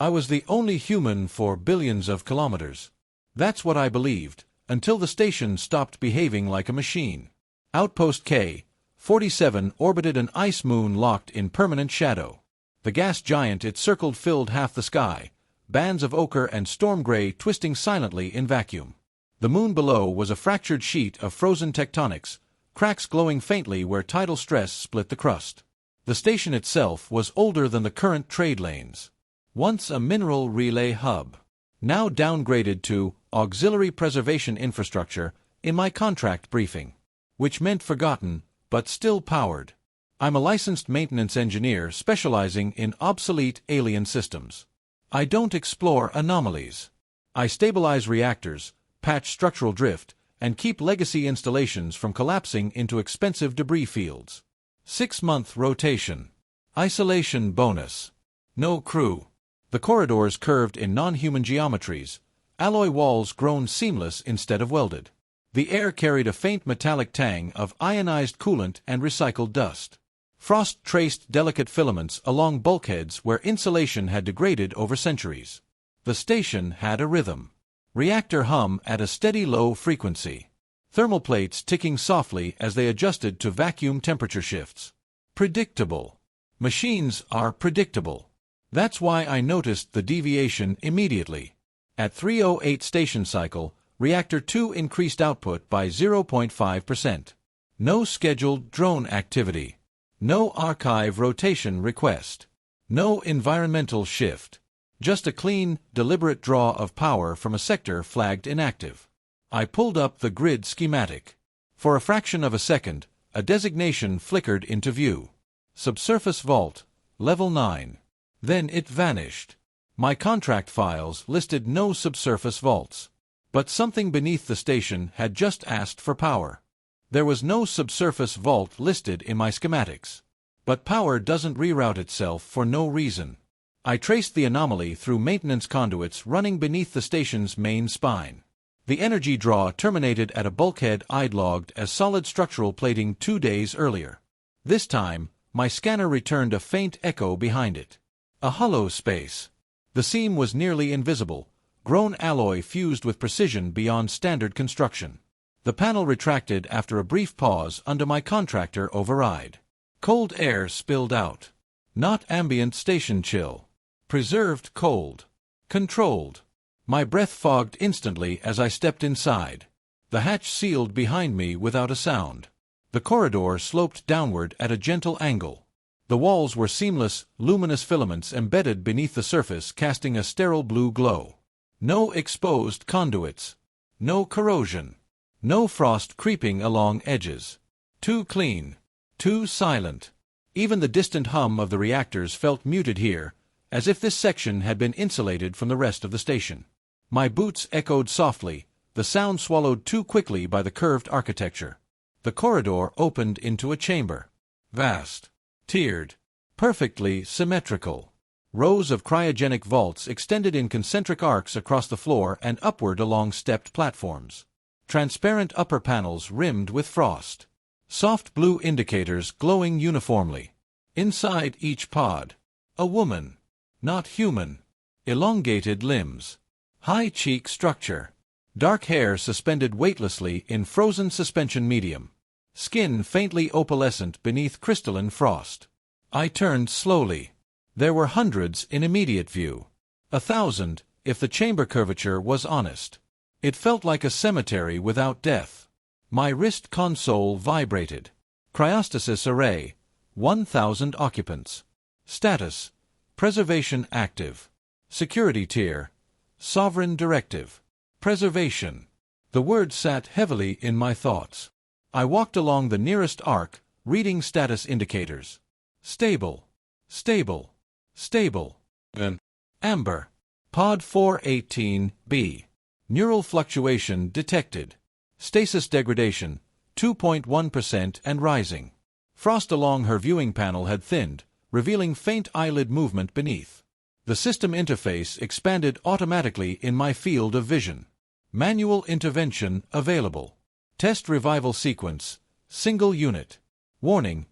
I was the only human for billions of kilometers. That's what I believed, until the station stopped behaving like a machine. Outpost K-47 orbited an ice moon locked in permanent shadow. The gas giant it circled filled half the sky, bands of ochre and storm gray twisting silently in vacuum. The moon below was a fractured sheet of frozen tectonics, cracks glowing faintly where tidal stress split the crust. The station itself was older than the current trade lanes. Once a mineral relay hub, now downgraded to auxiliary preservation infrastructure in my contract briefing, which meant forgotten, but still powered. I'm a licensed maintenance engineer specializing in obsolete alien systems. I don't explore anomalies. I stabilize reactors, patch structural drift, and keep legacy installations from collapsing into expensive debris fields. 6-month rotation. Isolation bonus. No crew. The corridors curved in non-human geometries, alloy walls grown seamless instead of welded. The air carried a faint metallic tang of ionized coolant and recycled dust. Frost traced delicate filaments along bulkheads where insulation had degraded over centuries. The station had a rhythm. Reactor hum at a steady low frequency. Thermal plates ticking softly as they adjusted to vacuum temperature shifts. Predictable. Machines are predictable. That's why I noticed the deviation immediately. At 3:08 station cycle, Reactor 2 increased output by 0.5%. No scheduled drone activity. No archive rotation request. No environmental shift. Just a clean, deliberate draw of power from a sector flagged inactive. I pulled up the grid schematic. For a fraction of a second, a designation flickered into view. Subsurface Vault, Level 9. Then it vanished. My contract files listed no subsurface vaults. But something beneath the station had just asked for power. There was no subsurface vault listed in my schematics. But power doesn't reroute itself for no reason. I traced the anomaly through maintenance conduits running beneath the station's main spine. The energy draw terminated at a bulkhead I'd logged as solid structural plating 2 days earlier. This time, my scanner returned a faint echo behind it. A hollow space. The seam was nearly invisible, grown alloy fused with precision beyond standard construction. The panel retracted after a brief pause under my contractor override. Cold air spilled out. Not ambient station chill. Preserved cold. Controlled. My breath fogged instantly as I stepped inside. The hatch sealed behind me without a sound. The corridor sloped downward at a gentle angle. The walls were seamless, luminous filaments embedded beneath the surface casting a sterile blue glow. No exposed conduits. No corrosion. No frost creeping along edges. Too clean. Too silent. Even the distant hum of the reactors felt muted here, as if this section had been insulated from the rest of the station. My boots echoed softly, the sound swallowed too quickly by the curved architecture. The corridor opened into a chamber. Vast. Tiered. Perfectly symmetrical. Rows of cryogenic vaults extended in concentric arcs across the floor and upward along stepped platforms. Transparent upper panels rimmed with frost. Soft blue indicators glowing uniformly. Inside each pod, a woman. Not human. Elongated limbs. High cheek structure. Dark hair suspended weightlessly in frozen suspension medium. Skin faintly opalescent beneath crystalline frost. I turned slowly. There were hundreds in immediate view. 1,000, if the chamber curvature was honest. It felt like a cemetery without death. My wrist console vibrated. Cryostasis array. 1,000 occupants. Status. Preservation active. Security tier. Sovereign directive. Preservation. The word sat heavily in my thoughts. I walked along the nearest arc, reading status indicators. Stable. Stable. Stable. Then. Amber. Pod 418B. Neural fluctuation detected. Stasis degradation, 2.1% and rising. Frost along her viewing panel had thinned, revealing faint eyelid movement beneath. The system interface expanded automatically in my field of vision. Manual intervention available. Test revival sequence, single unit. Warning.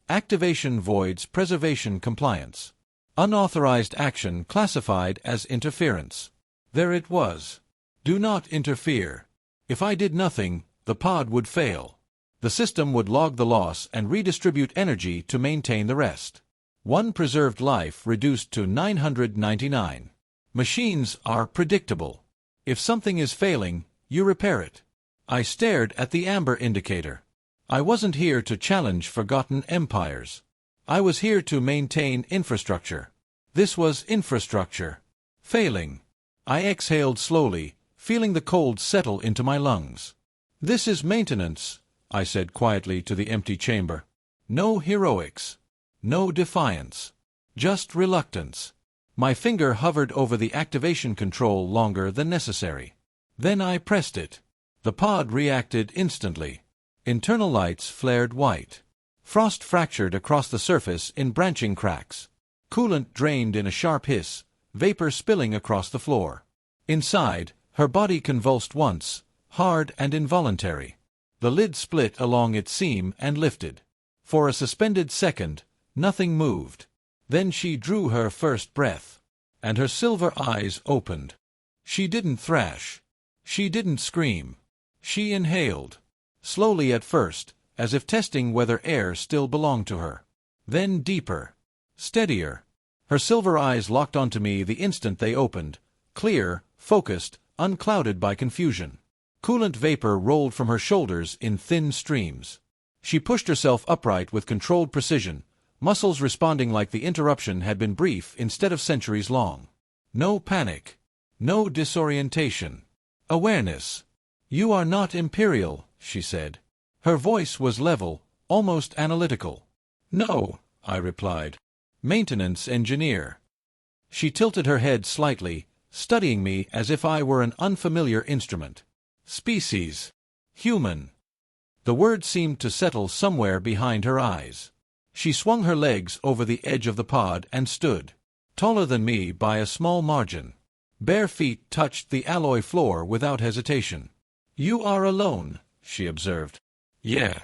Activation voids preservation compliance. Unauthorized action classified as interference. There it was. Do not interfere. If I did nothing, the pod would fail. The system would log the loss and redistribute energy to maintain the rest. One preserved life reduced to 999. Machines are predictable. If something is failing, you repair it. I stared at the amber indicator. I wasn't here to challenge forgotten empires. I was here to maintain infrastructure. This was infrastructure. Failing. I exhaled slowly, feeling the cold settle into my lungs. This is maintenance, I said quietly to the empty chamber. No heroics. No defiance. Just reluctance. My finger hovered over the activation control longer than necessary. Then I pressed it. The pod reacted instantly. Internal lights flared white. Frost fractured across the surface in branching cracks. Coolant drained in a sharp hiss, vapor spilling across the floor. Inside, her body convulsed once, hard and involuntary. The lid split along its seam and lifted. For a suspended second, nothing moved. Then she drew her first breath, and her silver eyes opened. She didn't thrash. She didn't scream. She inhaled. Slowly at first, as if testing whether air still belonged to her. Then deeper. Steadier. Her silver eyes locked onto me the instant they opened, clear, focused, unclouded by confusion. Coolant vapor rolled from her shoulders in thin streams. She pushed herself upright with controlled precision, muscles responding like the interruption had been brief instead of centuries long. No panic. No disorientation. Awareness. You are not Imperial, she said. Her voice was level, almost analytical. No, I replied. Maintenance engineer. She tilted her head slightly, studying me as if I were an unfamiliar instrument. Species. Human. The word seemed to settle somewhere behind her eyes. She swung her legs over the edge of the pod and stood, taller than me by a small margin. Bare feet touched the alloy floor without hesitation. You are alone, she observed. Yeah.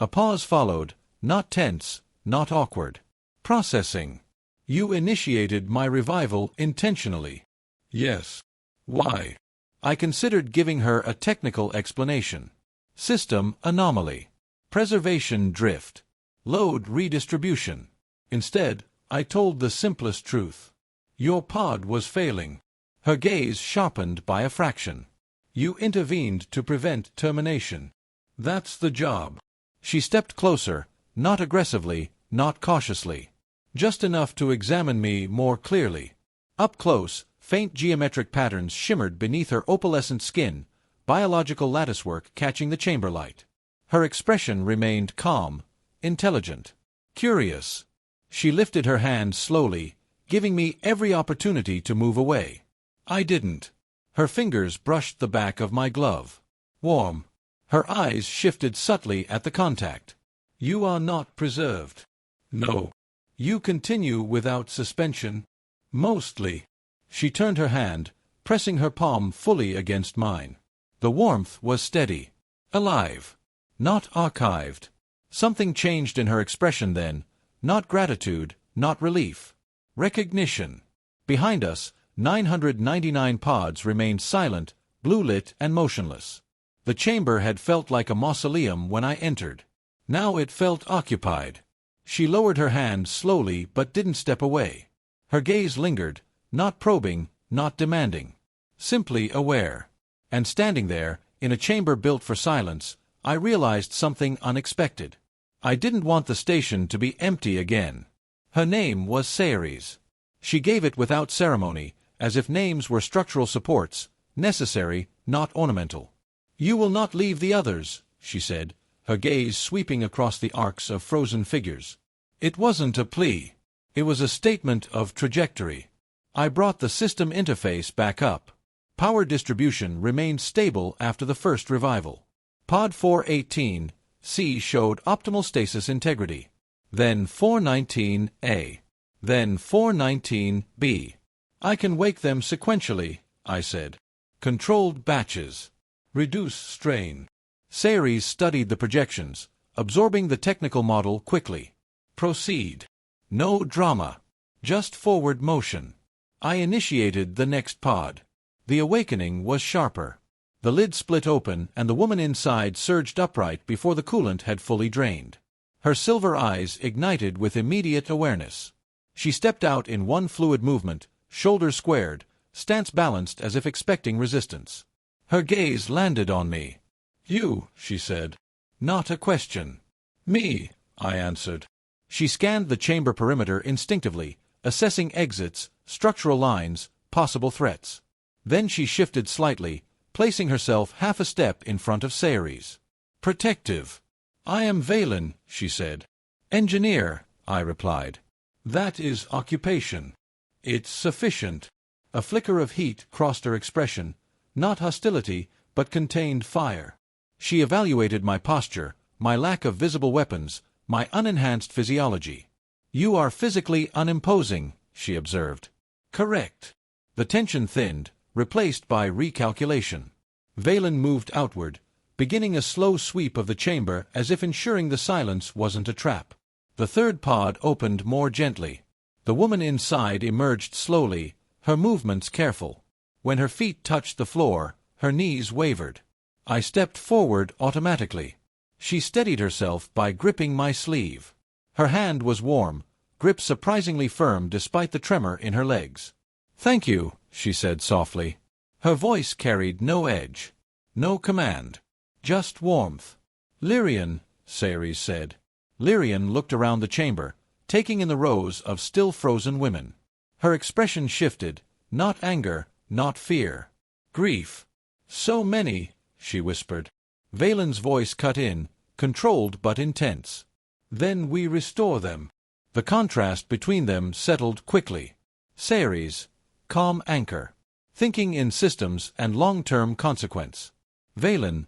A pause followed, not tense, not awkward. Processing. You initiated my revival intentionally. Yes. Why? I considered giving her a technical explanation. System anomaly. Preservation drift. Load redistribution. Instead, I told the simplest truth. Your pod was failing. Her gaze sharpened by a fraction. You intervened to prevent termination. That's the job. She stepped closer, not aggressively, not cautiously. Just enough to examine me more clearly. Up close, faint geometric patterns shimmered beneath her opalescent skin, biological latticework catching the chamber light. Her expression remained calm, intelligent, curious. She lifted her hand slowly, giving me every opportunity to move away. I didn't. Her fingers brushed the back of my glove. Warm. Her eyes shifted subtly at the contact. You are not preserved. No. You continue without suspension. Mostly. She turned her hand, pressing her palm fully against mine. The warmth was steady. Alive. Not archived. Something changed in her expression then. Not gratitude, not relief. Recognition. Behind us, 999 pods remained silent, blue-lit and motionless. The chamber had felt like a mausoleum when I entered. Now it felt occupied. She lowered her hand slowly but didn't step away. Her gaze lingered, not probing, not demanding. Simply aware. And standing there, in a chamber built for silence, I realized something unexpected. I didn't want the station to be empty again. Her name was Ceres. She gave it without ceremony, as if names were structural supports, necessary, not ornamental. You will not leave the others, she said, her gaze sweeping across the arcs of frozen figures. It wasn't a plea. It was a statement of trajectory. I brought the system interface back up. Power distribution remained stable after the first revival. Pod 418C showed optimal stasis integrity. Then 419A. Then 419B. I can wake them sequentially, I said. Controlled batches. Reduce strain. Ceres studied the projections, absorbing the technical model quickly. Proceed. No drama. Just forward motion. I initiated the next pod. The awakening was sharper. The lid split open and the woman inside surged upright before the coolant had fully drained. Her silver eyes ignited with immediate awareness. She stepped out in one fluid movement, shoulders squared, stance balanced as if expecting resistance. Her gaze landed on me. "You," she said. "Not a question." "Me," I answered. She scanned the chamber perimeter instinctively, assessing exits, structural lines, possible threats. Then she shifted slightly, placing herself half a step in front of Ceres. "Protective." "I am Valen," she said. "Engineer," I replied. "That is occupation." "It's sufficient." A flicker of heat crossed her expression, not hostility, but contained fire. She evaluated my posture, my lack of visible weapons, my unenhanced physiology. "You are physically unimposing," she observed. "Correct." The tension thinned, replaced by recalculation. Valen moved outward, beginning a slow sweep of the chamber as if ensuring the silence wasn't a trap. The third pod opened more gently. The woman inside emerged slowly, her movements careful. When her feet touched the floor, her knees wavered. I stepped forward automatically. She steadied herself by gripping my sleeve. Her hand was warm, grip surprisingly firm despite the tremor in her legs. "Thank you," she said softly. Her voice carried no edge, no command, just warmth. "Lyrian," Ceres said. Lyrian looked around the chamber, taking in the rows of still frozen women. Her expression shifted, not anger, not fear. Grief. "So many," she whispered. Valen's voice cut in, controlled but intense. "Then we restore them." The contrast between them settled quickly. Ceres, calm anchor, thinking in systems and long-term consequence. Valen,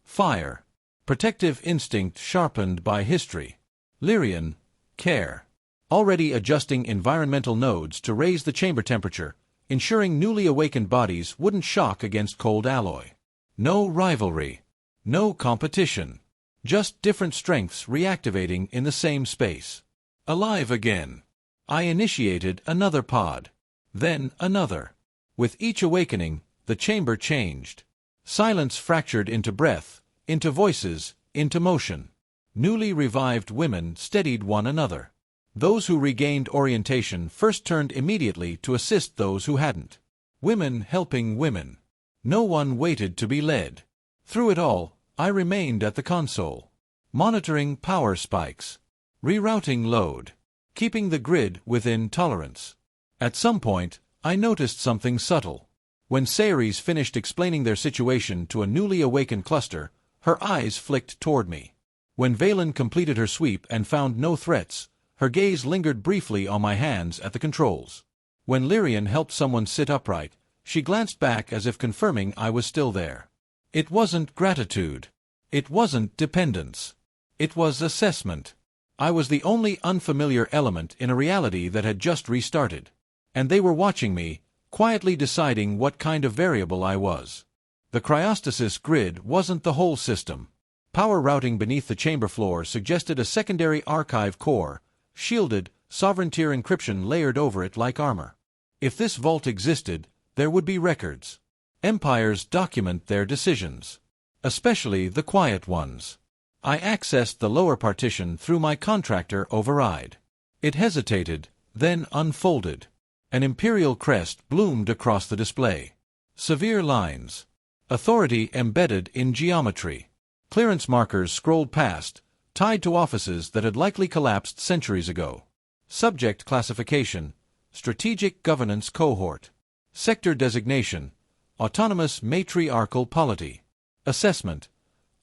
fire, protective instinct sharpened by history. Lyrian, care, already adjusting environmental nodes to raise the chamber temperature, ensuring newly awakened bodies wouldn't shock against cold alloy. No rivalry, no competition, just different strengths reactivating in the same space. Alive again. I initiated another pod, then another. With each awakening, the chamber changed. Silence fractured into breath, into voices, into motion. Newly revived women steadied one another. Those who regained orientation first turned immediately to assist those who hadn't. Women helping women. No one waited to be led. Through it all, I remained at the console, monitoring power spikes, rerouting load, keeping the grid within tolerance. At some point, I noticed something subtle. When Ceres finished explaining their situation to a newly awakened cluster, her eyes flicked toward me. When Valen completed her sweep and found no threats, her gaze lingered briefly on my hands at the controls. When Lyrian helped someone sit upright, she glanced back as if confirming I was still there. It wasn't gratitude. It wasn't dependence. It was assessment. I was the only unfamiliar element in a reality that had just restarted. And they were watching me, quietly deciding what kind of variable I was. The cryostasis grid wasn't the whole system. Power routing beneath the chamber floor suggested a secondary archive core, shielded, sovereign-tier encryption layered over it like armor. If this vault existed, there would be records. Empires document their decisions, especially the quiet ones. I accessed the lower partition through my contractor override. It hesitated, then unfolded. An imperial crest bloomed across the display. Severe lines. Authority embedded in geometry. Clearance markers scrolled past, tied to offices that had likely collapsed centuries ago. Subject classification: Strategic Governance Cohort. Sector designation: Autonomous Matriarchal Polity. Assessment: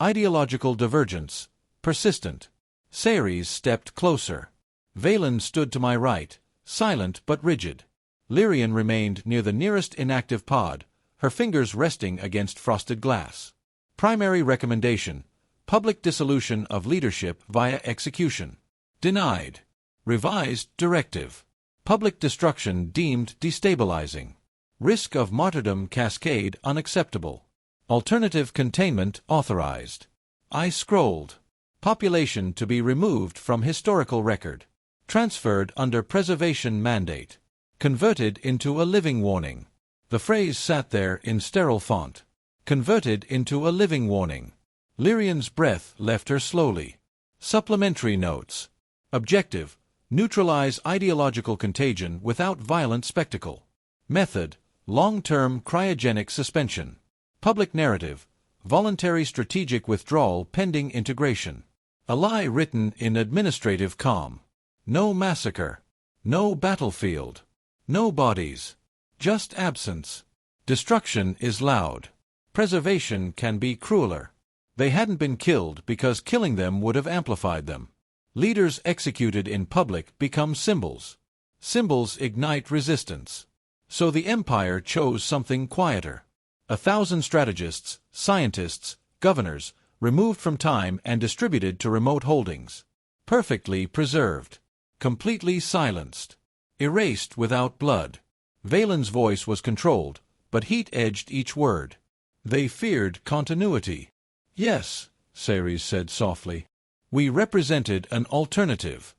Ideological divergence: Persistent. Ceres stepped closer. Valen stood to my right, silent but rigid. Lyrian remained near the nearest inactive pod, her fingers resting against frosted glass. Primary recommendation: public dissolution of leadership via execution. Denied. Revised directive. Public destruction deemed destabilizing. Risk of martyrdom cascade unacceptable. Alternative containment authorized. I scrolled. Population to be removed from historical record. Transferred under preservation mandate. Converted into a living warning. The phrase sat there in sterile font. Converted into a living warning. Lyrian's breath left her slowly. Supplementary notes. Objective: neutralize ideological contagion without violent spectacle. Method: long-term cryogenic suspension. Public narrative: voluntary strategic withdrawal pending integration. A lie written in administrative calm. No massacre. No battlefield. No bodies. Just absence. Destruction is loud. Preservation can be crueler. They hadn't been killed because killing them would have amplified them. Leaders executed in public become symbols. Symbols ignite resistance. So the Empire chose something quieter. 1,000 strategists, scientists, governors, removed from time and distributed to remote holdings. Perfectly preserved. Completely silenced. Erased without blood. Valen's voice was controlled, but heat edged each word. They feared continuity. Yes, Ceres said softly. We represented an alternative.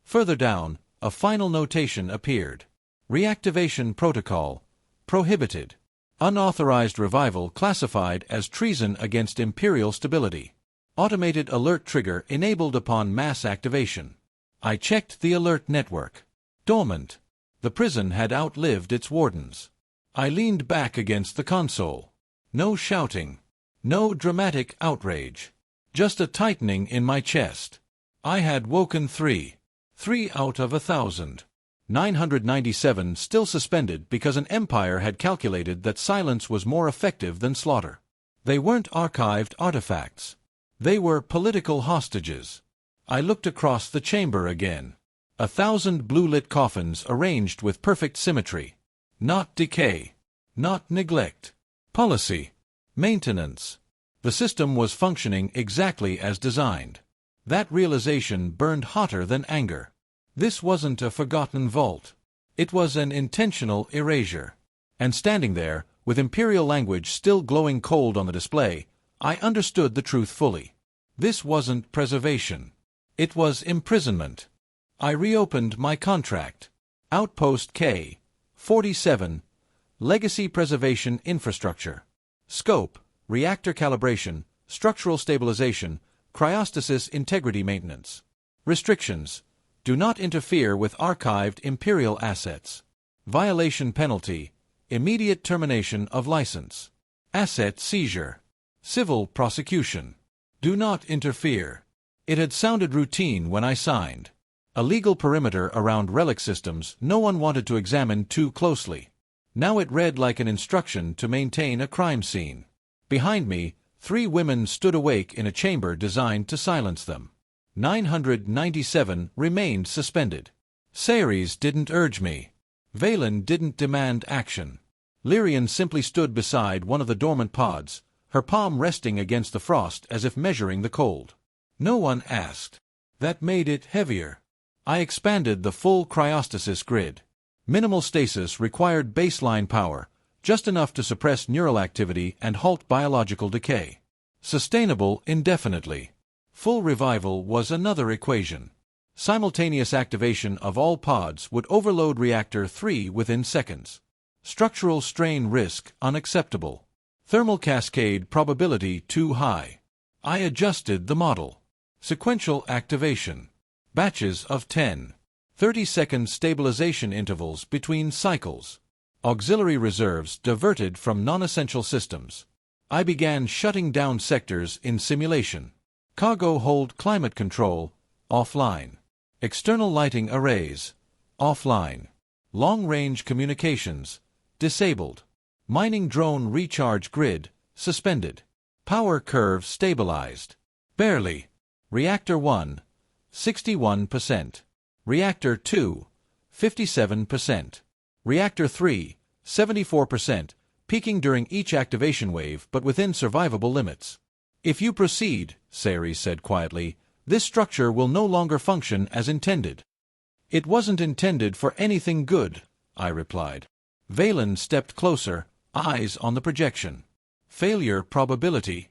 Further down, a final notation appeared. Reactivation protocol. Prohibited. Unauthorized revival classified as treason against imperial stability. Automated alert trigger enabled upon mass activation. I checked the alert network. Dormant. The prison had outlived its wardens. I leaned back against the console. No shouting. No dramatic outrage. Just a tightening in my chest. I had woken 3 out of 1,000. 997 still suspended because an empire had calculated that silence was more effective than slaughter. They weren't archived artifacts. They were political hostages. I looked across the chamber again. 1,000 blue-lit coffins arranged with perfect symmetry. Not decay. Not neglect. Policy. Maintenance. The system was functioning exactly as designed. That realization burned hotter than anger. This wasn't a forgotten vault. It was an intentional erasure. And standing there, with imperial language still glowing cold on the display, I understood the truth fully. This wasn't preservation. It was imprisonment. I reopened my contract. Outpost K. 47. Legacy Preservation Infrastructure. Scope: reactor calibration, structural stabilization, cryostasis integrity maintenance. Restrictions: do not interfere with archived imperial assets. Violation penalty: immediate termination of license. Asset seizure. Civil prosecution. Do not interfere. It had sounded routine when I signed. A legal perimeter around relic systems no one wanted to examine too closely. Now it read like an instruction to maintain a crime scene. Behind me, 3 women stood awake in a chamber designed to silence them. 997 remained suspended. Ceres didn't urge me. Valen didn't demand action. Lyrian simply stood beside one of the dormant pods, her palm resting against the frost as if measuring the cold. No one asked. That made it heavier. I expanded the full cryostasis grid. Minimal stasis required baseline power, just enough to suppress neural activity and halt biological decay. Sustainable indefinitely. Full revival was another equation. Simultaneous activation of all pods would overload reactor 3 within seconds. Structural strain risk unacceptable. Thermal cascade probability too high. I adjusted the model. Sequential activation. Batches of 10. 30-second stabilization intervals between cycles. Auxiliary reserves diverted from non-essential systems. I began shutting down sectors in simulation. Cargo hold climate control, offline. External lighting arrays, offline. Long-range communications, disabled. Mining drone recharge grid, suspended. Power curve stabilized. Barely. Reactor 1, 61%. Reactor 2, 57%. Reactor 3, 74%, peaking during each activation wave but within survivable limits. If you proceed, Ceres said quietly, this structure will no longer function as intended. It wasn't intended for anything good, I replied. Valen stepped closer, eyes on the projection. Failure probability.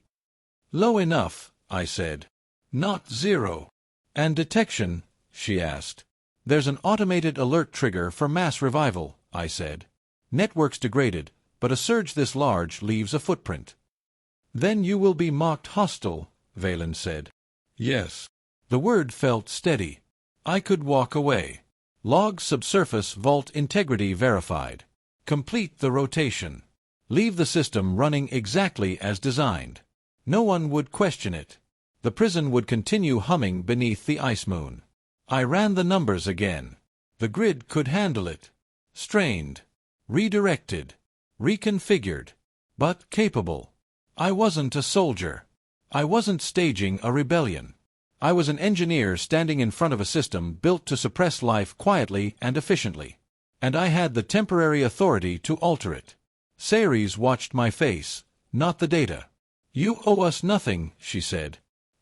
Low enough, I said. Not 0. And detection? She asked. There's an automated alert trigger for mass revival, I said. Networks degraded, but a surge this large leaves a footprint. Then you will be marked hostile, Valen said. Yes. The word felt steady. I could walk away. Log subsurface vault integrity verified. Complete the rotation. Leave the system running exactly as designed. No one would question it. The prison would continue humming beneath the ice moon. I ran the numbers again. The grid could handle it. Strained. Redirected. Reconfigured. But capable. I wasn't a soldier. I wasn't staging a rebellion. I was an engineer standing in front of a system built to suppress life quietly and efficiently. And I had the temporary authority to alter it. Ceres watched my face, not the data. You owe us nothing, she said.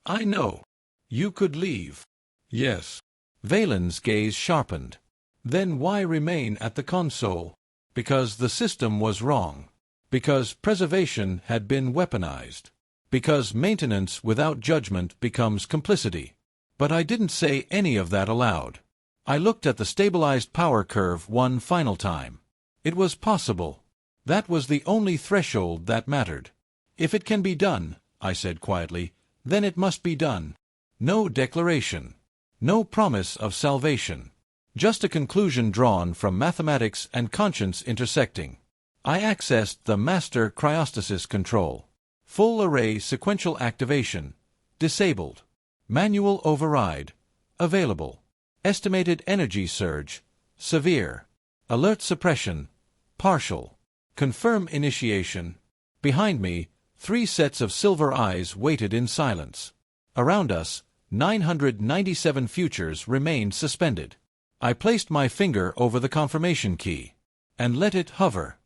I know. You could leave. Yes. Valen's gaze sharpened. Then why remain at the console? Because the system was wrong. Because preservation had been weaponized. Because maintenance without judgment becomes complicity. But I didn't say any of that aloud. I looked at the stabilized power curve one final time. It was possible. That was the only threshold that mattered. If it can be done, I said quietly, then it must be done. No declaration. No promise of salvation. Just a conclusion drawn from mathematics and conscience intersecting. I accessed the master cryostasis control. Full array sequential activation. Disabled. Manual override. Available. Estimated energy surge. Severe. Alert suppression. Partial. Confirm initiation. Behind me, 3 sets of silver eyes waited in silence. Around us, 997 futures remained suspended. I placed my finger over the confirmation key. And let it hover.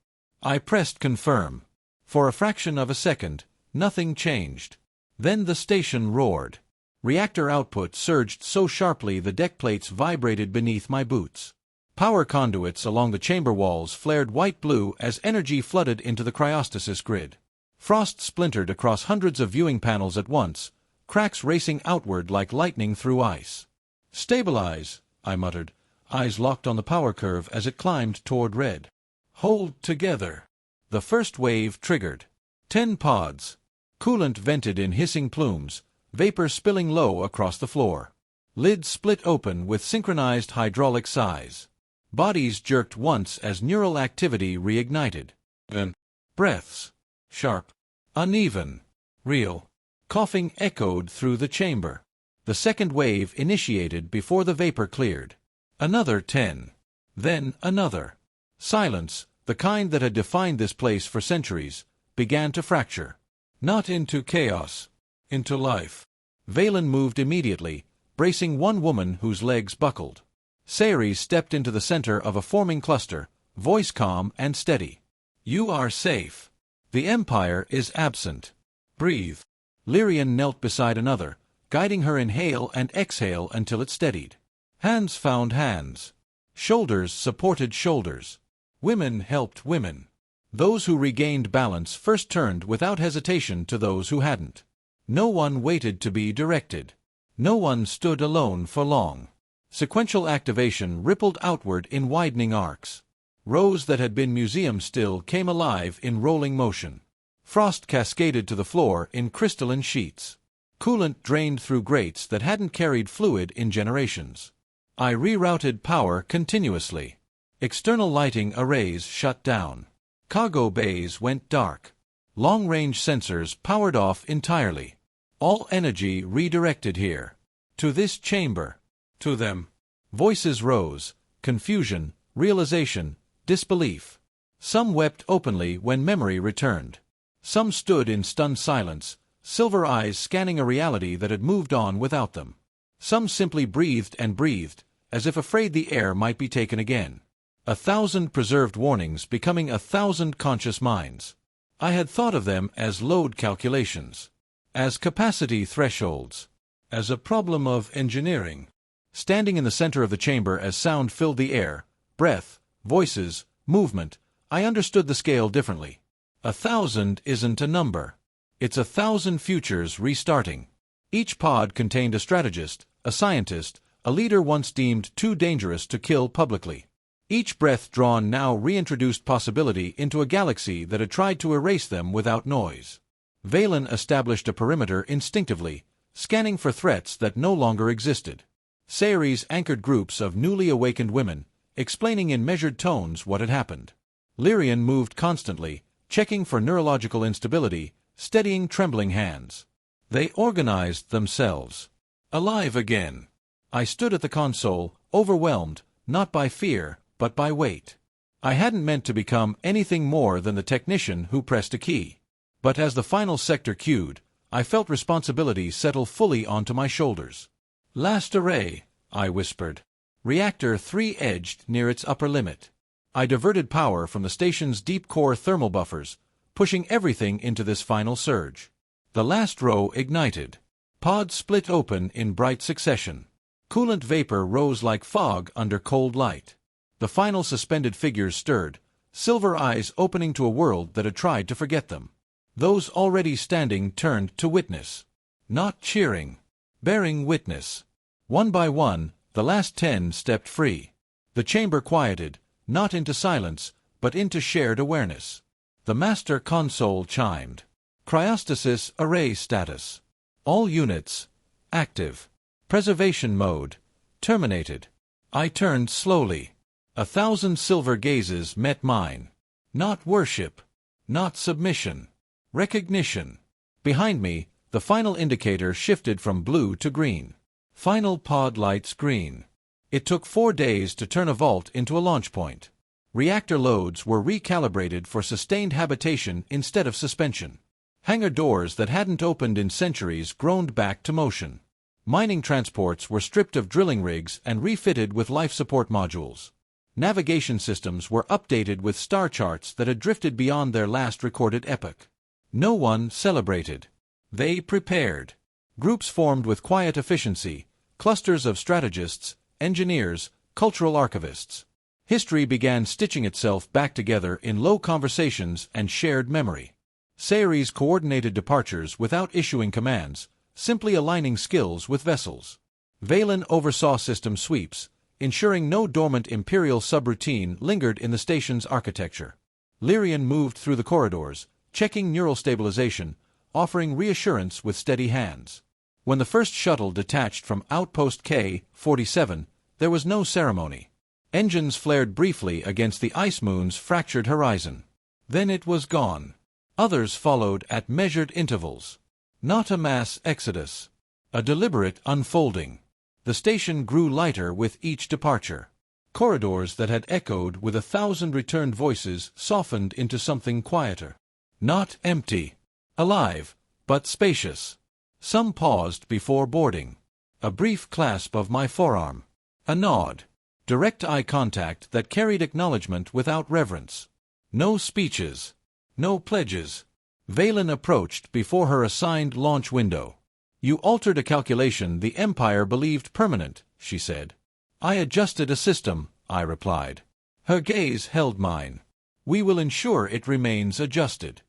I pressed confirm. For a fraction of a second, nothing changed. Then the station roared. Reactor output surged so sharply the deck plates vibrated beneath my boots. Power conduits along the chamber walls flared white-blue as energy flooded into the cryostasis grid. Frost splintered across hundreds of viewing panels at once, cracks racing outward like lightning through ice. Stabilize, I muttered, eyes locked on the power curve as it climbed toward red. Hold together. The first wave triggered. 10 pods. Coolant vented in hissing plumes, vapor spilling low across the floor. Lids split open with synchronized hydraulic sighs. Bodies jerked once as neural activity reignited. Then, breaths. Sharp. Uneven. Real. Coughing echoed through the chamber. The second wave initiated before the vapor cleared. Another 10. Then another. Silence, the kind that had defined this place for centuries, began to fracture. Not into chaos. Into life. Valen moved immediately, bracing one woman whose legs buckled. Ceres stepped into the center of a forming cluster, voice calm and steady. You are safe. The Empire is absent. Breathe. Lyrian knelt beside another, guiding her inhale and exhale until it steadied. Hands found hands. Shoulders supported shoulders. Women helped women. Those who regained balance first turned without hesitation to those who hadn't. No one waited to be directed. No one stood alone for long. Sequential activation rippled outward in widening arcs. Rows that had been museum still came alive in rolling motion. Frost cascaded to the floor in crystalline sheets. Coolant drained through grates that hadn't carried fluid in generations. I rerouted power continuously. External lighting arrays shut down. Cargo bays went dark. Long-range sensors powered off entirely. All energy redirected here. To this chamber. To them. Voices rose. Confusion, realization, disbelief. Some wept openly when memory returned. Some stood in stunned silence, silver eyes scanning a reality that had moved on without them. Some simply breathed and breathed, as if afraid the air might be taken again. 1,000 preserved warnings becoming 1,000 conscious minds. I had thought of them as load calculations, as capacity thresholds, as a problem of engineering. Standing in the center of the chamber as sound filled the air, breath, voices, movement, I understood the scale differently. 1,000 isn't a number. It's 1,000 futures restarting. Each pod contained a strategist, a scientist, a leader once deemed too dangerous to kill publicly. Each breath drawn now reintroduced possibility into a galaxy that had tried to erase them without noise. Valen established a perimeter instinctively, scanning for threats that no longer existed. Sayeri's anchored groups of newly awakened women, explaining in measured tones what had happened. Lyrian moved constantly, checking for neurological instability, steadying trembling hands. They organized themselves. Alive again. I stood at the console, overwhelmed, not by fear, but by weight. I hadn't meant to become anything more than the technician who pressed a key. But as the final sector cued, I felt responsibility settle fully onto my shoulders. Last array, I whispered. Reactor 3 edged near its upper limit. I diverted power from the station's deep-core thermal buffers, pushing everything into this final surge. The last row ignited. Pods split open in bright succession. Coolant vapor rose like fog under cold light. The final suspended figures stirred, silver eyes opening to a world that had tried to forget them. Those already standing turned to witness. Not cheering. Bearing witness. One by one, the last 10 stepped free. The chamber quieted, not into silence, but into shared awareness. The master console chimed. Cryostasis array status. All units. Active. Preservation mode. Terminated. I turned slowly. 1,000 silver gazes met mine. Not worship. Not submission. Recognition. Behind me, the final indicator shifted from blue to green. Final pod lights green. It took 4 days to turn a vault into a launch point. Reactor loads were recalibrated for sustained habitation instead of suspension. Hangar doors that hadn't opened in centuries groaned back to motion. Mining transports were stripped of drilling rigs and refitted with life support modules. Navigation systems were updated with star charts that had drifted beyond their last recorded epoch. No one celebrated. They prepared. Groups formed with quiet efficiency, clusters of strategists, engineers, cultural archivists. History began stitching itself back together in low conversations and shared memory. Sayeri's coordinated departures without issuing commands, simply aligning skills with vessels. Valen oversaw system sweeps, ensuring no dormant Imperial subroutine lingered in the station's architecture. Lyrian moved through the corridors, checking neural stabilization, offering reassurance with steady hands. When the first shuttle detached from Outpost K-47, there was no ceremony. Engines flared briefly against the ice moon's fractured horizon. Then it was gone. Others followed at measured intervals. Not a mass exodus. A deliberate unfolding. The station grew lighter with each departure. Corridors that had echoed with 1,000 returned voices softened into something quieter. Not empty. Alive, but spacious. Some paused before boarding. A brief clasp of my forearm. A nod. Direct eye contact that carried acknowledgement without reverence. No speeches. No pledges. Valen approached before her assigned launch window. You altered a calculation the Empire believed permanent, she said. I adjusted a system, I replied. Her gaze held mine. We will ensure it remains adjusted.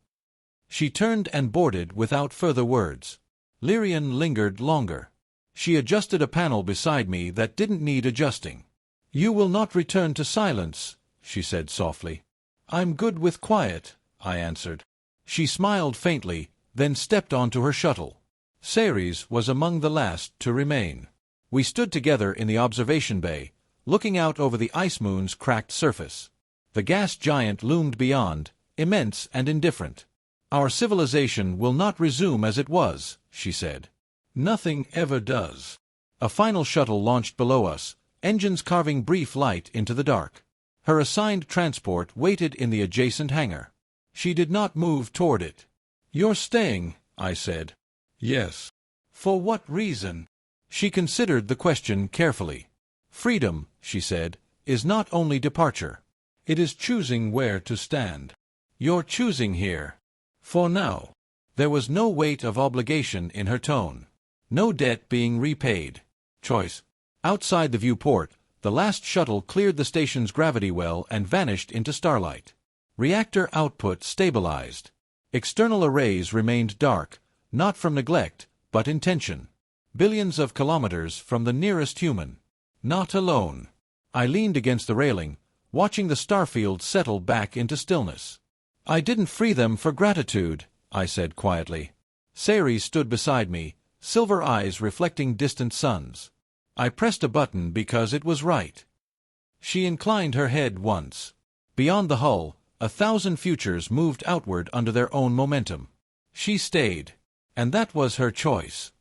She turned and boarded without further words. Lyrian lingered longer. She adjusted a panel beside me that didn't need adjusting. You will not return to silence, she said softly. I'm good with quiet, I answered. She smiled faintly, then stepped onto her shuttle. Sayeri's was among the last to remain. We stood together in the observation bay, looking out over the ice moon's cracked surface. The gas giant loomed beyond, immense and indifferent. Our civilization will not resume as it was, she said. Nothing ever does. A final shuttle launched below us, engines carving brief light into the dark. Her assigned transport waited in the adjacent hangar. She did not move toward it. You're staying, I said. Yes. For what reason? She considered the question carefully. Freedom, she said, is not only departure. It is choosing where to stand. You're choosing here. For now. There was no weight of obligation in her tone. No debt being repaid. Choice. Outside the viewport, the last shuttle cleared the station's gravity well and vanished into starlight. Reactor output stabilized. External arrays remained dark, not from neglect, but intention. Billions of kilometers from the nearest human. Not alone. I leaned against the railing, watching the starfield settle back into stillness. I didn't free them for gratitude, I said quietly. Ceres stood beside me, silver eyes reflecting distant suns. I pressed a button because it was right. She inclined her head once. Beyond the hull, 1,000 futures moved outward under their own momentum. She stayed. And that was her choice.